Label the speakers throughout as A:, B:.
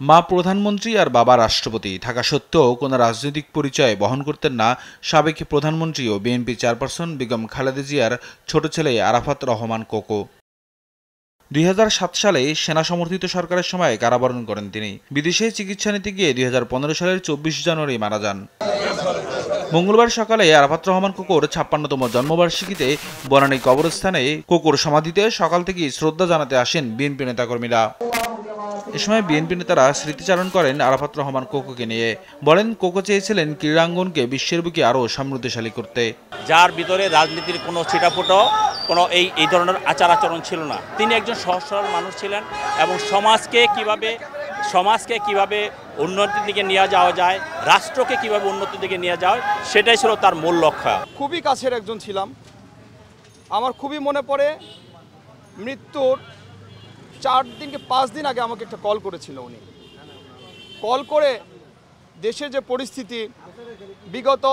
A: মা প্রধানমন্ত্রী আর বাবা রাষ্ট্রপতি থাকা সত্ত্বেও কোনো রাজনৈতিক পরিচয় বহন করতেন না সাবেক প্রধানমন্ত্রী ও বিএনপি চেয়ারপারসন বেগম খালেদা জিয়ার ছোট ছেলে আরাফাত রহমান কোকো। ২০০৭ সালে সেনা সমর্থিত সরকারের সময় কারাবরণ করেন তিনি। বিদেশে চিকিৎসা নিতে গিয়ে ২০১৫ সালের ২৪ জানুয়ারি মারা যান। মঙ্গলবার সকালে আরাফাত রহমান কোকোর ৫৬তম জন্মবার্ষিকীতে বনানী কবরস্থানে কোকোর সমাধিতে সকাল থেকেই শ্রদ্ধা জানাতে আসেন বিএনপি নেতাকর্মীরা। এ সময় বিএনপি নেতারা স্মৃতিচারণ করেন আরাফাত রহমান কোকোকে নিয়ে। বলেন, কোকো চেয়েছিলেন ক্রীড়াঙ্গনকে বিশ্বের বুকে আরও সমৃদ্ধশালী করতে, যার ভিতরে রাজনীতির কোনো ছিটাফোঁটা কোনো এই ধরনের আচার আচরণ ছিল না। তিনি একজন সহজ সরল মানুষ ছিলেন এবং সমাজকে কিভাবে উন্নতির দিকে নিয়ে যাওয়া যায়, রাষ্ট্রকে কিভাবে উন্নতির দিকে নিয়ে যাওয়া, সেটাই ছিল তার মূল লক্ষ্য।
B: খুবই কাছের একজন ছিলাম। আমার খুবই মনে পড়ে মৃত্যুর 5 দিন আগে আমাকে একটা কল করেছিল উনি। কল করে দেশের যে পরিস্থিতি, বিগত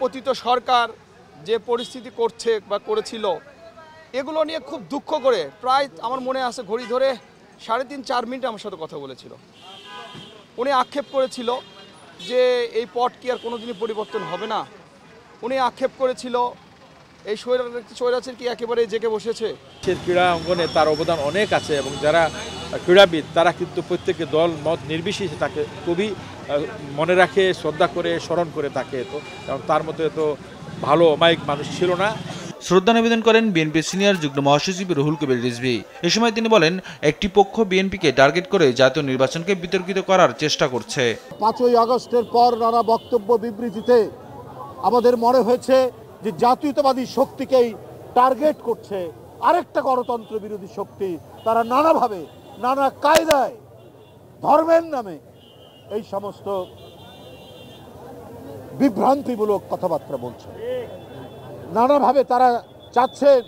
B: পতিত সরকার যে পরিস্থিতি করছে বা করেছিল, এগুলো নিয়ে খুব দুঃখ করে প্রায় আমার মনে আছে ঘড়ি ধরে 3.5-4 মিনিট আমার সাথে কথা বলেছিল। উনি আক্ষেপ করেছিল যে এই পট কি আর কোনোদিনই পরিবর্তন হবে না। উনি আক্ষেপ করেছিল এই স্বৈরাচার কি একেবারে জেগে বসেছে।
C: ক্রীড়া অঙ্গনে তার অবদান অনেক আছে এবং যারা ক্রীড়াবিদ তারা কিন্তু প্রত্যেকে দল মত নির্বিশেষে তাকে খুবই মনে রাখে, শ্রদ্ধা করে, স্মরণ করে থাকে। তো কারণ তার মধ্যে তো ভালো অমায়িক মানুষ ছিল না।
A: শ্রদ্ধা নিবেদন করেন বিএনপি সিনিয়র যুগ্ম মহাসচিব রুহুল কবির রিজভী। এ সময় তিনি বলেন, একটি পক্ষ বিএনপিকে টার্গেট করে জাতীয় নির্বাচনকে বিতর্কিত করার চেষ্টা করছে।
D: 5ই আগস্টের পর নানা বক্তব্য বিবৃতিতে আমাদের মনে হয়েছে যে জাতীয়তাবাদী শক্তিকেই টার্গেট করছে আরেকটা গণতন্ত্র বিরোধী শক্তি। তারা নানাভাবে, নানা কায়দায়, ধর্মের নামে এই সমস্ত বিভ্রান্তিমূলক কথাবার্তা বলছে। নানাভাবে তারা চাচ্ছেন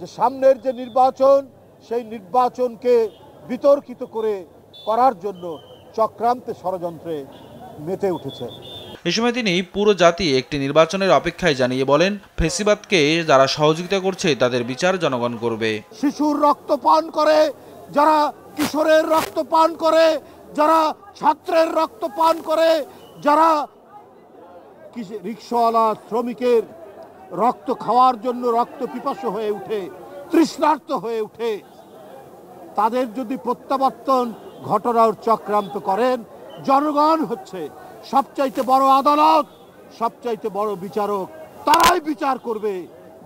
D: যে সামনের যে নির্বাচন, সেই নির্বাচনকে বিতর্কিত করার জন্য চক্রান্তে ষড়যন্ত্রে মেতে উঠেছে।
A: এ সময় তিনি পুরো জাতি একটি নির্বাচনের অপেক্ষায় জানিয়ে বলেন, ফ্যাসিবাদকে যারা সহযোগিতা করছে তাদের বিচার জনগণ করবে।
D: শিশুর রক্ত পান করে, যারা কিশোরের রক্ত পান করে, যারা ছাত্রের রক্ত পান করে, যারা রিক্সাওয়ালা শ্রমিকের রক্ত খাওয়ার জন্য রক্ত পিপাসু হয়ে উঠে, তৃষ্ণার্ত হয়ে উঠে, তাদের যদি প্রত্যাবর্তন ঘটনার চক্রান্ত করেন, জনগণ হচ্ছে সবচাইতে বড় আদালত, সবচাইতে বড় বিচারক। তারাই বিচার করবে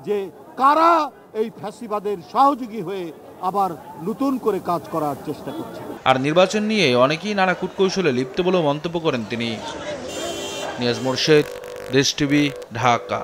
D: যে কারা এই ফ্যাসিবাদের সহযোগী হয়ে আবার নতুন করে কাজ করার চেষ্টা করছে।
A: আর নির্বাচন নিয়ে অনেকেই নানা কূটকৌশলে লিপ্ত বলেও মন্তব্য করেন তিনি। নিয়াজ মোরশেদ, দেশ টিভি, ঢাকা।